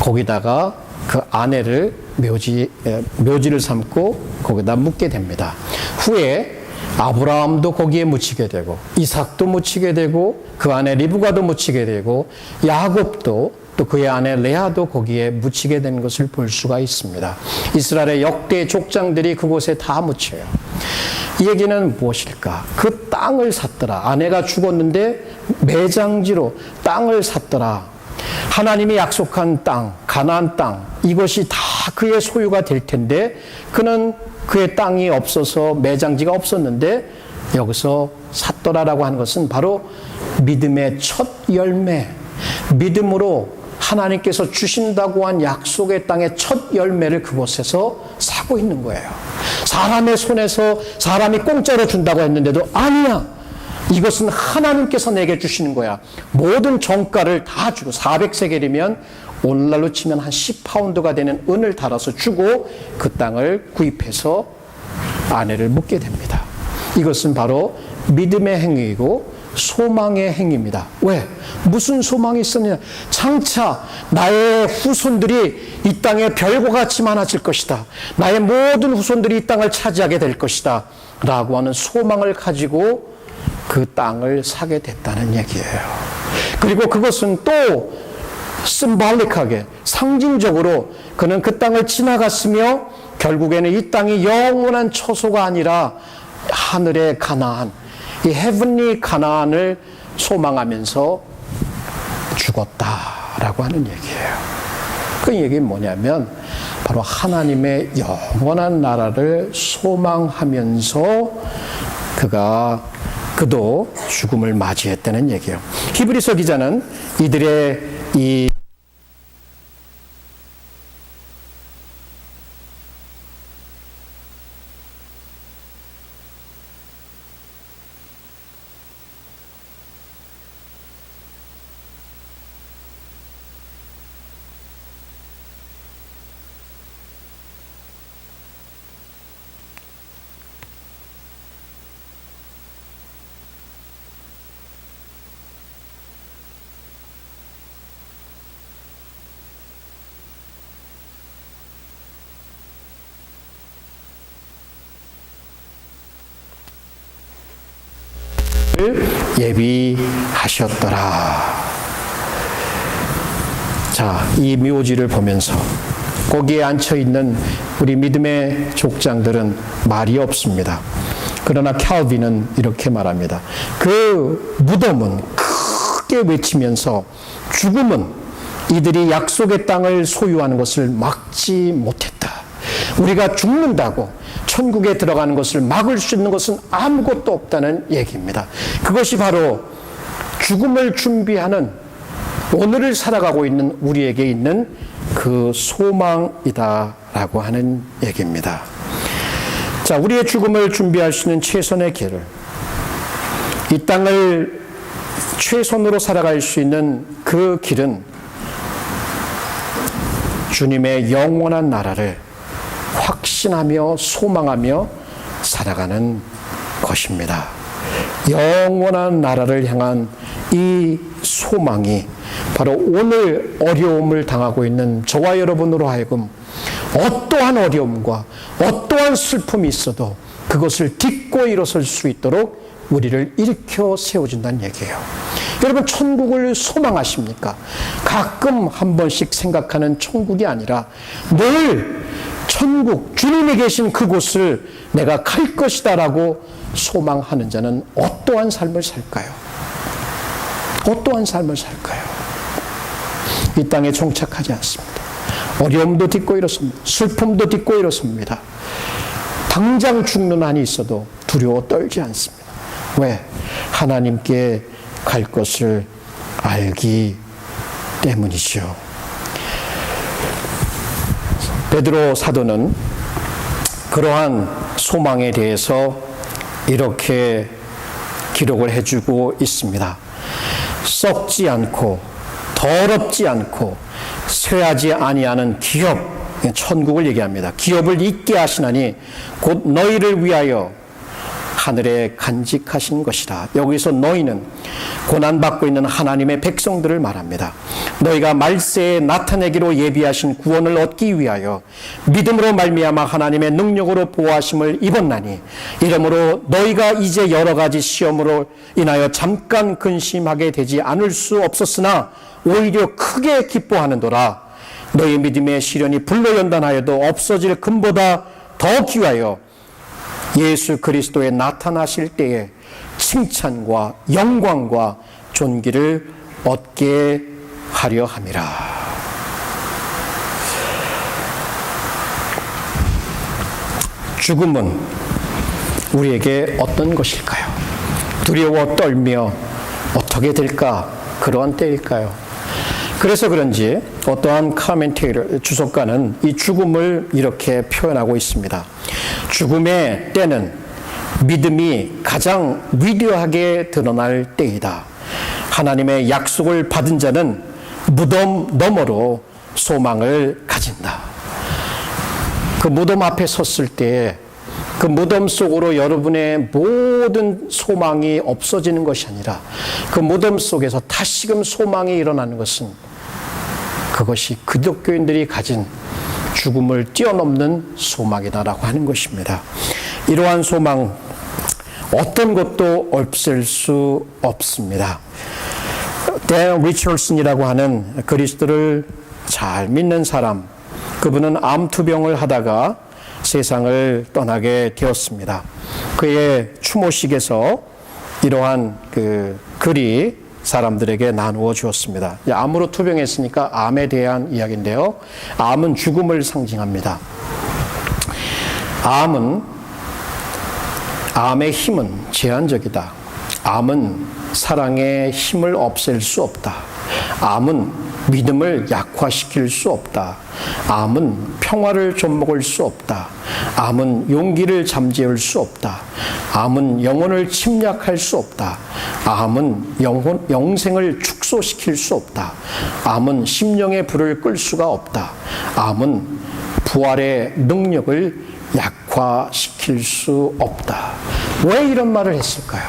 거기다가 그 아내를 묘지를 삼고 거기다 묻게 됩니다. 후에 아브라함도 거기에 묻히게 되고 이삭도 묻히게 되고 그 아내 리브가도 묻히게 되고 야곱도 또 그의 아내 레아도 거기에 묻히게 된 것을 볼 수가 있습니다. 이스라엘의 역대 족장들이 그곳에 다 묻혀요. 이 얘기는 무엇일까? 그 땅을 샀더라. 아내가 죽었는데 매장지로 땅을 샀더라. 하나님이 약속한 땅, 가나안 땅, 이것이 다 그의 소유가 될 텐데 그는 그의 땅이 없어서 매장지가 없었는데 여기서 샀더라라고 하는 것은 바로 믿음의 첫 열매, 믿음으로 하나님께서 주신다고 한 약속의 땅의 첫 열매를 그곳에서 사고 있는 거예요. 사람의 손에서 사람이 공짜로 준다고 했는데도 아니야. 이것은 하나님께서 내게 주시는 거야. 모든 정가를 다 주고 400세겔이면 오늘날로 치면 한 10파운드가 되는 은을 달아서 주고 그 땅을 구입해서 아내를 묻게 됩니다. 이것은 바로 믿음의 행위이고 소망의 행위입니다. 왜? 무슨 소망이 있었느냐? 장차 나의 후손들이 이 땅에 별과 같이 많아질 것이다. 나의 모든 후손들이 이 땅을 차지하게 될 것이다. 라고 하는 소망을 가지고 그 땅을 사게 됐다는 얘기예요. 그리고 그것은 또 심볼릭하게 상징적으로 그는 그 땅을 지나갔으며 결국에는 이 땅이 영원한 처소가 아니라 하늘의 가나안, 이 헤븐리 가나안을 소망하면서 죽었다라고 하는 얘기예요. 그 얘기는 뭐냐면 바로 하나님의 영원한 나라를 소망하면서 그도 죽음을 맞이했다는 얘기예요. 히브리서 기자는 이들의 이 예비하셨더라. 자, 이 묘지를 보면서 거기에 앉혀있는 우리 믿음의 족장들은 말이 없습니다. 그러나 캘빈은 이렇게 말합니다. 그 무덤은 크게 외치면서 죽음은 이들이 약속의 땅을 소유하는 것을 막지 못했다. 우리가 죽는다고 천국에 들어가는 것을 막을 수 있는 것은 아무것도 없다는 얘기입니다. 그것이 바로 죽음을 준비하는 오늘을 살아가고 있는 우리에게 있는 그 소망이다라고 하는 얘기입니다. 자, 우리의 죽음을 준비할 수 있는 최선의 길을, 이 땅을 최선으로 살아갈 수 있는 그 길은 주님의 영원한 나라를 확신하며 소망하며 살아가는 것입니다. 영원한 나라를 향한 이 소망이 바로 오늘 어려움을 당하고 있는 저와 여러분으로 하여금 어떠한 어려움과 어떠한 슬픔이 있어도 그것을 딛고 딛고 일어설 수 있도록 우리를 일으켜 세워준다는 얘기예요. 여러분, 천국을 소망하십니까? 가끔 한 번씩 생각하는 천국이 아니라 늘 천국, 주님이 계신 그곳을 내가 갈 것이다라고 소망하는 자는 어떠한 삶을 살까요? 어떠한 삶을 살까요? 이 땅에 정착하지 않습니다. 어려움도 딛고 일어섭니다. 슬픔도 딛고 일어섭니다. 당장 죽는 한이 있어도 두려워 떨지 않습니다. 왜? 하나님께 갈 것을 알기 때문이죠. 베드로 사도는 그러한 소망에 대해서 이렇게 기록을 해주고 있습니다. 썩지 않고 더럽지 않고 쇠하지 아니하는 기업, 천국을 얘기합니다. 기업을 있게 하시나니 곧 너희를 위하여 하늘에 간직하신 것이라. 여기서 너희는 고난받고 있는 하나님의 백성들을 말합니다. 너희가 말세에 나타내기로 예비하신 구원을 얻기 위하여 믿음으로 말미암아 하나님의 능력으로 보호하심을 입었나니 이러므로 너희가 이제 여러 가지 시험으로 인하여 잠깐 근심하게 되지 않을 수 없었으나 오히려 크게 기뻐하는도라. 너희 믿음의 시련이 불로 연단하여도 없어질 금보다 더 귀하여 예수 그리스도에 나타나실 때에 칭찬과 영광과 존귀를 얻게 하려 함이라. 죽음은 우리에게 어떤 것일까요? 두려워 떨며 어떻게 될까? 그러한 때일까요? 그래서 그런지 어떠한 카멘테이터, 주석가는 이 죽음을 이렇게 표현하고 있습니다. 죽음의 때는 믿음이 가장 위대하게 드러날 때이다. 하나님의 약속을 받은 자는 무덤 너머로 소망을 가진다. 그 무덤 앞에 섰을 때 그 무덤 속으로 여러분의 모든 소망이 없어지는 것이 아니라 그 무덤 속에서 다시금 소망이 일어나는 것은 그것이 기독교인들이 가진 죽음을 뛰어넘는 소망이다라고 하는 것입니다. 이러한 소망 어떤 것도 없앨 수 없습니다. 댄 리처슨이라고 하는 그리스도를 잘 믿는 사람, 그분은 암투병을 하다가 세상을 떠나게 되었습니다. 그의 추모식에서 이러한 글이 사람들에게 나누어 주었습니다. 암으로 투병했으니까 암에 대한 이야기인데요. 암은 죽음을 상징합니다. 암의 힘은 제한적이다. 암은 사랑의 힘을 없앨 수 없다. 암은 믿음을 약화시킬 수 없다. 암은 평화를 좀먹을 수 없다. 암은 용기를 잠재울 수 없다. 암은 영혼을 침략할 수 없다. 암은 영생을 축소시킬 수 없다. 암은 심령의 불을 끌 수가 없다. 암은 부활의 능력을 약화시킬 수 없다. 왜 이런 말을 했을까요?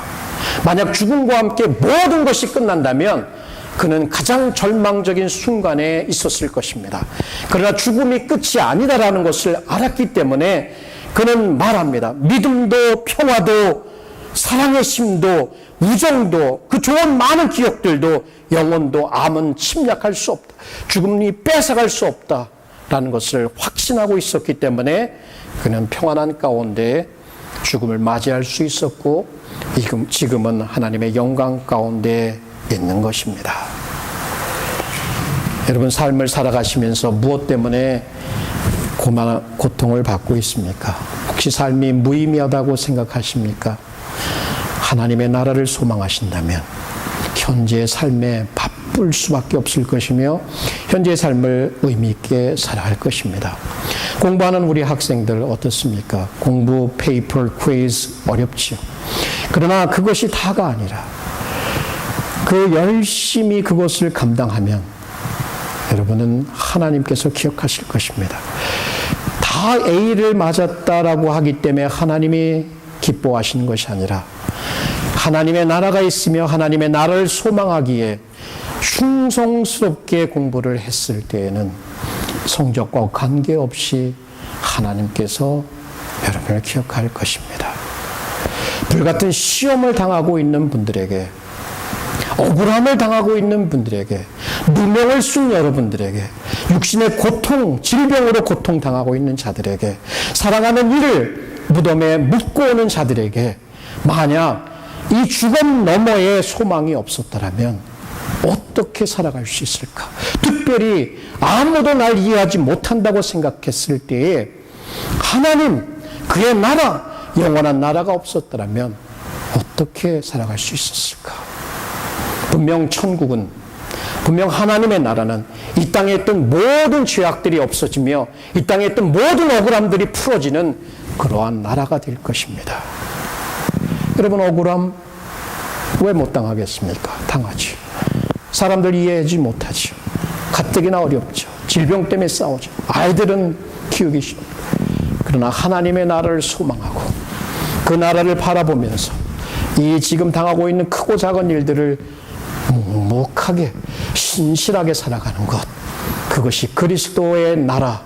만약 죽음과 함께 모든 것이 끝난다면 그는 가장 절망적인 순간에 있었을 것입니다. 그러나 죽음이 끝이 아니다라는 것을 알았기 때문에 그는 말합니다. 믿음도 평화도 사랑의 심도 우정도 그 좋은 많은 기억들도 영혼도 암은 침략할 수 없다. 죽음이 뺏어갈 수 없다라는 것을 확신하고 있었기 때문에 그는 평안한 가운데 죽음을 맞이할 수 있었고 지금은 하나님의 영광 가운데 있는 것입니다. 여러분, 삶을 살아가시면서 무엇 때문에 고통을 받고 있습니까? 혹시 삶이 무의미하다고 생각하십니까? 하나님의 나라를 소망하신다면 현재의 삶에 바쁠 수밖에 없을 것이며 현재의 삶을 의미 있게 살아갈 것입니다. 공부하는 우리 학생들 어떻습니까? 공부, 페이퍼, 퀴즈 어렵죠. 그러나 그것이 다가 아니라 열심히 그것을 감당하면 여러분은 하나님께서 기억하실 것입니다. 다 A를 맞았다라고 하기 때문에 하나님이 기뻐하시는 것이 아니라 하나님의 나라가 있으며 하나님의 나라를 소망하기에 충성스럽게 공부를 했을 때에는 성적과 관계없이 하나님께서 여러분을 기억할 것입니다. 불같은 시험을 당하고 있는 분들에게, 억울함을 당하고 있는 분들에게, 누명을 쓴 여러분들에게, 육신의 고통, 질병으로 고통당하고 있는 자들에게, 사랑하는 이를 무덤에 묻고 오는 자들에게 만약 이 죽음 너머에 소망이 없었더라면 어떻게 살아갈 수 있을까? 특별히 아무도 날 이해하지 못한다고 생각했을 때에 하나님, 그의 나라, 영원한 나라가 없었더라면 어떻게 살아갈 수 있었을까? 분명 천국은, 분명 하나님의 나라는 이 땅에 있던 모든 죄악들이 없어지며 이 땅에 있던 모든 억울함들이 풀어지는 그러한 나라가 될 것입니다. 여러분, 억울함 왜 못 당하겠습니까? 당하지. 사람들 이해하지 못하죠. 가뜩이나 어렵죠. 질병 때문에 싸우죠. 아이들은 키우기 싫어. 그러나 하나님의 나라를 소망하고 그 나라를 바라보면서 이 지금 당하고 있는 크고 작은 일들을 묵묵하게 신실하게 살아가는 것, 그것이 그리스도의 나라,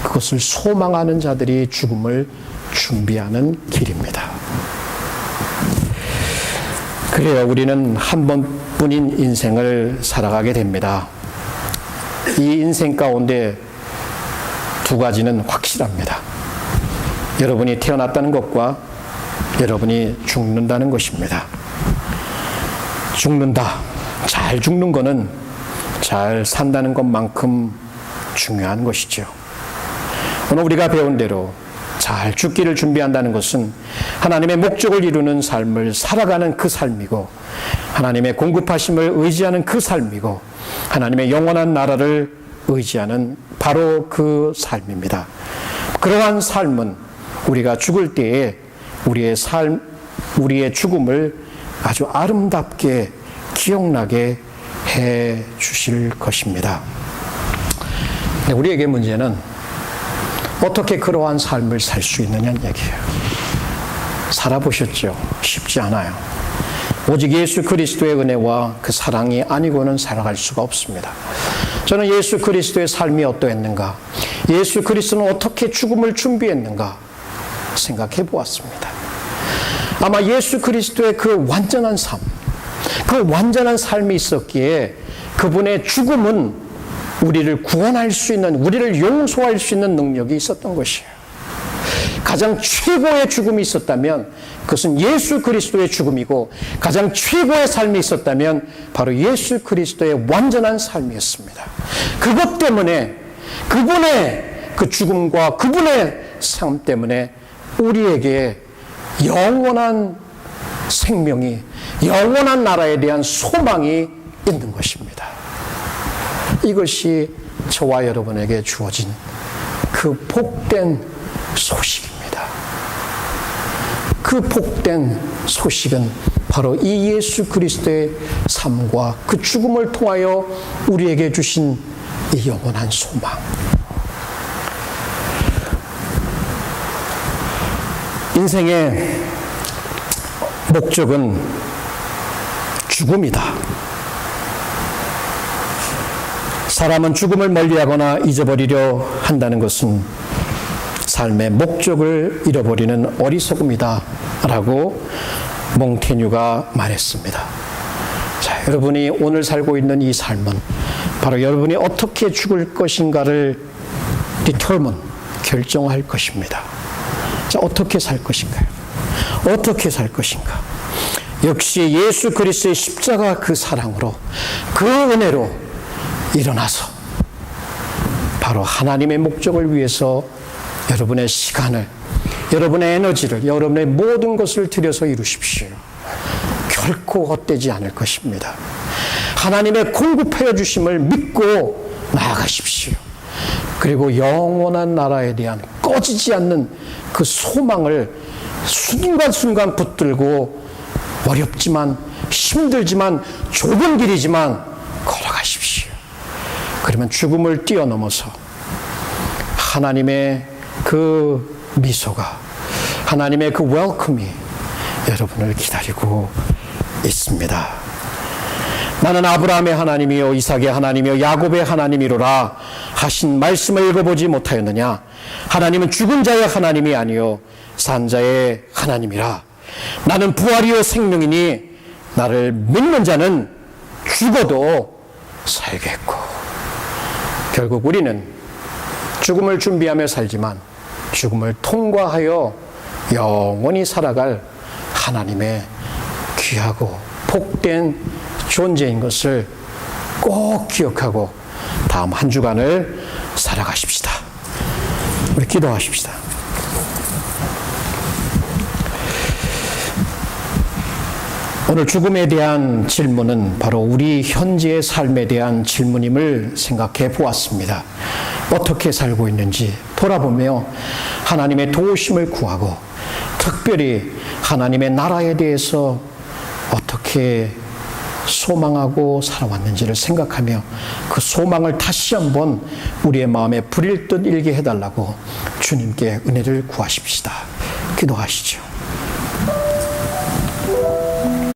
그것을 소망하는 자들이 죽음을 준비하는 길입니다. 그래요, 우리는 한 번뿐인 인생을 살아가게 됩니다. 이 인생 가운데 두 가지는 확실합니다. 여러분이 태어났다는 것과 여러분이 죽는다는 것입니다. 죽는다, 잘 죽는 것은 잘 산다는 것만큼 중요한 것이죠. 오늘 우리가 배운 대로 잘 죽기를 준비한다는 것은 하나님의 목적을 이루는 삶을 살아가는 그 삶이고, 하나님의 공급하심을 의지하는 그 삶이고, 하나님의 영원한 나라를 의지하는 바로 그 삶입니다. 그러한 삶은 우리가 죽을 때에 우리의 죽음을 아주 아름답게 기억나게 해 주실 것입니다. 우리에게 문제는 어떻게 그러한 삶을 살 수 있느냐는 얘기예요. 살아보셨죠? 쉽지 않아요. 오직 예수 그리스도의 은혜와 그 사랑이 아니고는 살아갈 수가 없습니다. 저는 예수 그리스도의 삶이 어떠했는가, 예수 그리스도는 어떻게 죽음을 준비했는가 생각해 보았습니다. 아마 예수 그리스도의 그 완전한 삶, 그 완전한 삶이 있었기에 그분의 죽음은 우리를 구원할 수 있는, 우리를 용서할 수 있는 능력이 있었던 것이에요. 가장 최고의 죽음이 있었다면 그것은 예수 그리스도의 죽음이고, 가장 최고의 삶이 있었다면 바로 예수 그리스도의 완전한 삶이었습니다. 그것 때문에, 그분의 그 죽음과 그분의 삶 때문에 우리에게 영원한 생명이, 영원한 나라에 대한 소망이 있는 것입니다. 이것이 저와 여러분에게 주어진 그 복된 소식입니다. 그 복된 소식은 바로 이 예수 그리스도의 삶과 그 죽음을 통하여 우리에게 주신 이 영원한 소망. 인생의 목적은 죽음이다. 사람은 죽음을 멀리하거나 잊어버리려 한다는 것은 삶의 목적을 잃어버리는 어리석음이다 라고 몽테뉴가 말했습니다. 자, 여러분이 오늘 살고 있는 이 삶은 바로 여러분이 어떻게 죽을 것인가를 결정할 것입니다. 자, 어떻게 살 것인가요? 어떻게 살 것인가? 역시 예수 그리스도의 십자가 그 사랑으로, 그 은혜로 일어나서 바로 하나님의 목적을 위해서 여러분의 시간을, 여러분의 에너지를, 여러분의 모든 것을 들여서 이루십시오. 결코 헛되지 않을 것입니다. 하나님의 공급하여 주심을 믿고 나아가십시오. 그리고 영원한 나라에 대한 꺼지지 않는 그 소망을 순간순간 붙들고 어렵지만, 힘들지만, 좁은 길이지만 걸어가십시오. 그러면 죽음을 뛰어넘어서 하나님의 그 미소가, 하나님의 그 웰컴이 여러분을 기다리고 있습니다. 나는 아브라함의 하나님이요 이삭의 하나님이요 야곱의 하나님이로라 하신 말씀을 읽어보지 못하였느냐? 하나님은 죽은 자의 하나님이 아니요 산 자의 하나님이라. 나는 부활이요 생명이니 나를 믿는 자는 죽어도 살겠고. 결국 우리는 죽음을 준비하며 살지만 죽음을 통과하여 영원히 살아갈 하나님의 귀하고 복된 존재인 것을 꼭 기억하고 다음 한 주간을 살아가십시다. 우리 기도하십시다. 오늘 죽음에 대한 질문은 바로 우리 현재의 삶에 대한 질문임을 생각해 보았습니다. 어떻게 살고 있는지 돌아보며 하나님의 도우심을 구하고 특별히 하나님의 나라에 대해서 어떻게 소망하고 살아왔는지를 생각하며 그 소망을 다시 한번 우리의 마음에 불일 듯 일게 해달라고 주님께 은혜를 구하십시다. 기도하시죠.